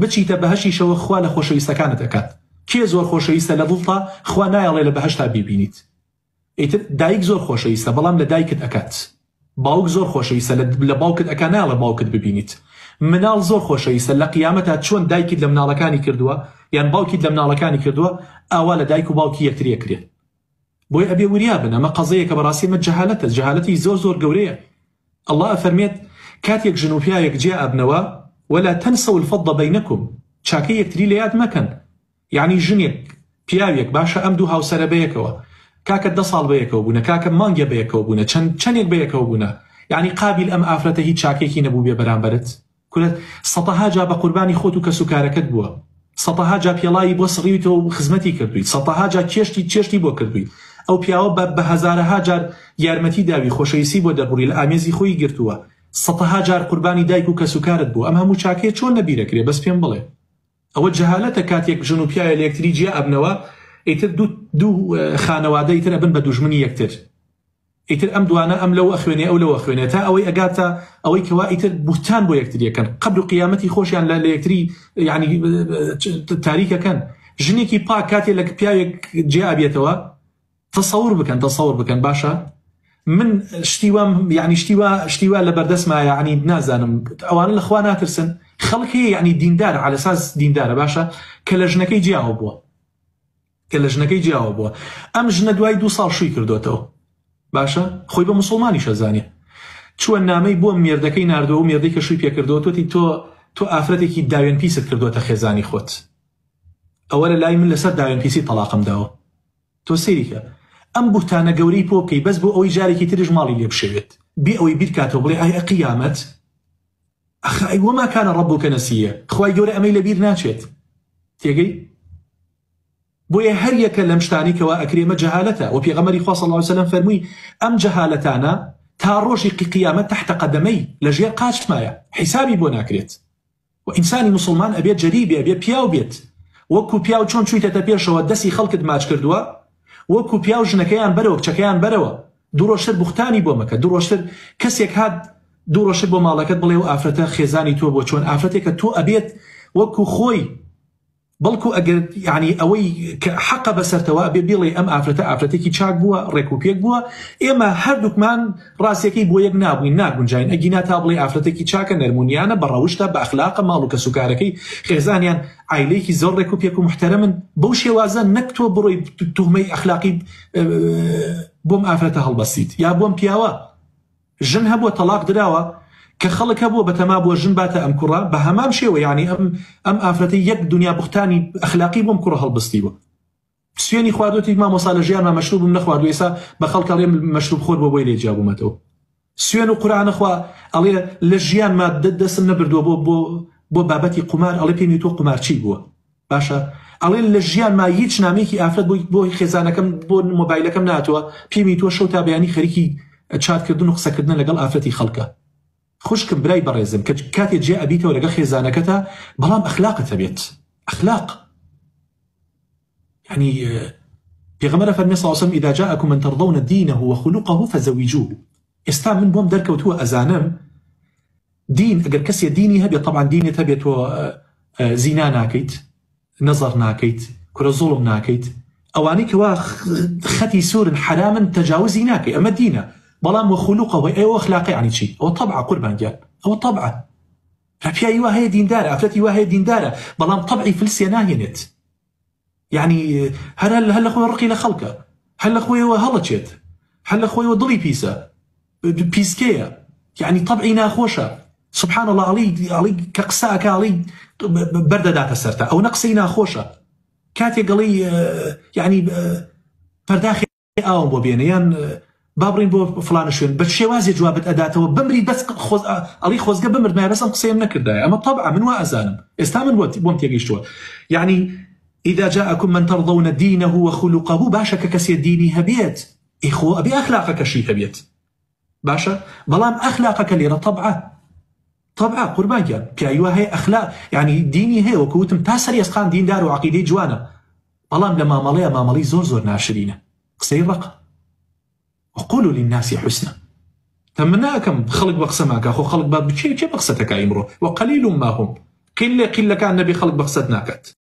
بچیتە بەهەشیشەوە خوا لە خۆشەویستەکانت دەکات. کێ زۆر خۆشەویستە لە دڵتا خوا نایەڵێ لە بەهەشتا بیبینیت. ئیتر دایک زۆر خۆشەویستە بەڵام لە دایکت ئەکات. باوک زۆر خۆشەویستە لە باوکت ئەکا نایەڵێ باوکت ببینیت. مناڵ زۆر خۆشەویستە لە قیامەتە چۆن دایکت لە مناڵەکانی کردووە یان باوکیت لە مناڵەکانی کردووە ئاوا لە دایک و باوکی یەکتری ئەکرێت. بۆی ئەبێ وریا بن ئەمە قەزەیەکە بەڕاستی ئەمە جەهالەتە، جەهالەتی زۆر گەورەیە. الله ئەفەرمێت کاتێک ژن و پیاوێک جێ ئەبنەوە ولا تنسوا الفضل بينكم، چاکە یەکتری لە یاد مەکەن. یعنی ژنێک پیاوێک باشە ئەم دوو هاوسەرە بەیەکەوە، کاکە 10 ساڵ بەیەکەوە بوونە، کاکە مانگە بەیەکەوە بوونە، چەندێک بەیەکەوە بوونە، یعنی قابل ئەم ئافرەتە هیچ چاکێکی نەبوو بێ بەرامبەرت. کورت سەتەها جا بە قوربانی خۆت و کەسوکارەکەت بووە، سەتەها جا پێڵایی بۆ سڕیویتەوە و خزمەتی کردوویت، سەتەها جا چێشتی بۆ کردوویت، ئەو پیاوە بە هەزارەها جار یارمەتی داوی، خۆشەویستی بۆ دەبڕی، لە ئامێزی خۆی گرتووە، سەتەها جار قوربانی دایک و کەسوکارت بوو. ئەم هەموو چاکەیە چۆن نەبیرەکرێ؟ بەس پێم بڵێ ئەوە جەهالەتە. کاتێک ژن و پیاوە لە یەکتری جێ ئەبنەوە ئیتر دوو خانەوادە ئیتر ئەبن بە دوژمنی یەکتر، ئیتر ئەم دوانە ئەم لەو ئەخوێنێ ئەو لەو ئەخوێنێ تا ئەوەی ئەگاتە ئەوەی کەوا ئیتر بوتان بۆ یەکتریەکەن، قەبر و قیامەتی خۆشیان لە یەکتری یعنی تاریکەکەن. ژنێکی پاک کاتێ لە پیاوێک جێ ئابێتەوە تەسەور بکەن باشە. من شتیوا لە بەردەستمە، یعنی نازانم ئەوانە لە خوا ناترسن. خەڵکی یعنی دیندارە على ئەساس دیندارە باشە کە لە ژنەکەی جیاوە بووە، ئەم ژنە دوای 2 ساڵ شووی کردوێتەوە باشە، خۆی بە موسڵمانی شەزانێ، چوە نامەی بۆ مێردەکەی ناردەوە و مێردەی کە شووی پێکردەوە توتی تۆ ئافرەتێکی داوێن پیست کردوێتە خێزانی خۆت. ئەوە لە لای من لەسەر داوێن پیسی تەلاقم داوە. تۆ سەیریکە ئەم بوتانە گەورەی پۆ بکەی بەس بۆ ئەوەی جارێکی تریش ماڵی لێ بشەوێت، بێ ئەوەی بیرکاتەوە بڵێ ئای قیامەت ئەخ وما كان ربك نسيا، خوای گەورە ئەمەی لەبیر ناچێت. تێگەی بۆیە هەر یەکە لەم شتانێکەوە ئەکرێمە جەهالەتە. و پێغەمبەری خوا صلی الله علیه وسلم فەرمووی ئەم جەهالەتانە تا ڕۆژی قیامەت تحت قەدەمەی لەژێر قاچمایە، حیسابی بۆ ناکرێت. و ئینسانی موسڵمان ئەبێت جەریبێ، ئەبێ پیاو بێت، وەکو پیاو چۆن چوویتەتە پێشەوە دەستی خەڵکت ماچ کردووە، وەکو پیاو ژنەکەیان بەرەوە کچەکەیان بەرەوە، دوو ڕۆژتر بوختانی بۆ مەکە، دوو ڕۆژتر کەسێک هات دوو ڕۆژتر بۆ ماڵەکەت بڵێ و ئافرەتە خێزانی تۆ بۆ چۆن ئافرەتێکە تۆ ئەبێت وەکو خۆی، بەڵکو ئەگەر یعنی ئەوەی کە حەقە بەسەرتەوە ئەبێ بڵێ ئەم ئافرەتێکی چاک بووە، ڕێک و پێک بووە، ئێمە هەردووکمان ڕاستیەکەی بۆ یەک نابووین، ناگونجاین. ئەگینا تا بڵێ ئافرەتێکی چاکە نەرمونیانە بەڕەوشتە بە ئەخلاقە ماڵ و کەسوکارەکەی خێزانیان عایلەیەکی زۆر ڕێک و پێک و محتەرەمن، بەو شێوازە نەک تۆ بڕۆی توهمەی ئەخلاقی بۆم ئافرەتە هەڵبەستیت یا بۆم پیاوە. ژن هەبووە تەلاق دراوە کە خەڵک هەبووە بەتەما بۆ ژن باتە ئەم کوڕە بە هەمان شێوە، یعنی ئەم ئافرەتەی یەک دنیا بوختانی ئەخلاقی بۆم کوڕە هەڵبستی بوو. سوێنی خواردوتی مامۆستا لە ژیانمان مەشروبم نەخواردو، ئێستا بە خەڵک ئەڵێ مەشروب خۆر بۆ بۆی لێجیا بوومەتەوە. سوێن و قورئان نەخوا ئەڵێ لە ژیانما دەستم نەبردووە بۆ بابەتی قومار، ئەڵێ پێمی تۆ قومارچی بووە باشە، ئەڵێ لە ژیانما هیچ نامێکی ئافرەت بۆ خێزانەکەم بۆ مۆبایلەکەم ناتوە، پێمی تۆ شەو تا بەیانی خەریکی چاتکردن و قسەکردن لەگەڵ ئافرەتی خەڵکە. خوشکم برای بەڕێزم کە کاتێ جێ ئەبیتەوە لەگەڵ خێزانەکەتە بەڵام ئەخلاقت هەبێت. ئەخلاق يعني پێغەمبەر فەرمی صلی الله علیه و سلم إذا جاءكم من ترضون دينه وخلقه فزوجوه. ئێستا من بۆم دەرکەوتووە ئەزانم دین ئەگەر کەسێ دینی هەبێت، طبعا دینت هەبێت تۆ زینا ناکەیت، نەزەر ناکەیت، کورە زوڵم ناکەیت، ئەوانەی کەوا خەتی سوورن حرامن تەجاوزی ناکەی، ئەمە دینە. بەڵام وخلوقەوە ئێوە ئەخلاقی عنی چی؟ ئەوە طبعا قوربانگیان، ئەوە طبعا پیاوی وا هەیە دیندارە، ئافرەتی وا هەیە دیندارە، بەڵام طبعی فلسیە ناهێنێت. یعنی هەر لە خۆی ڕقی لە خەڵکە، هەر لە خۆیەوە هەڵەچێت، هەر لە خۆیەوە دڵی پیسە، پیسکەیە، یعنی طبعی ناخۆشە. سبحان الله ئەڵی کە قسەکە ئەڵی بەردەداتە سەرتا، ئەو نەقسەی ناخۆشە. کاتێک گەڵی یعنی پەرداخی ئاوم بۆ بێنە یان بابڕین بۆ فلانە شوێن بە شێوازی جوابت ئەداتەوە بمری بەس ئەڵی خۆزگە بمردمای بەسم قسەیم نەکردایە. ئەمە طبعا من وا ئەزانم، ئێستا من بۆم تێگەیشتووە. یعنی إذا جاءكم من ترضون دينه وخلقه باشا ككسي ديني هبيت إخوة أبي أخلاقك شي هبيت باشا، بلام أخلاقك ليرة طبعا قربان جان كأيوة هي أخلاق، يعني ديني هي وكوتم تاسر يسخان دين دار وعقيدة جوانا، بلام لما مالي زور ناشرين قصير رقم وقولوا للناس حسنا. تمناكم خلق بقسمك أخو خلق باب شيء بقصتك أمره وقليل ما هم، قلة كان نبي خلق بقصد ناكت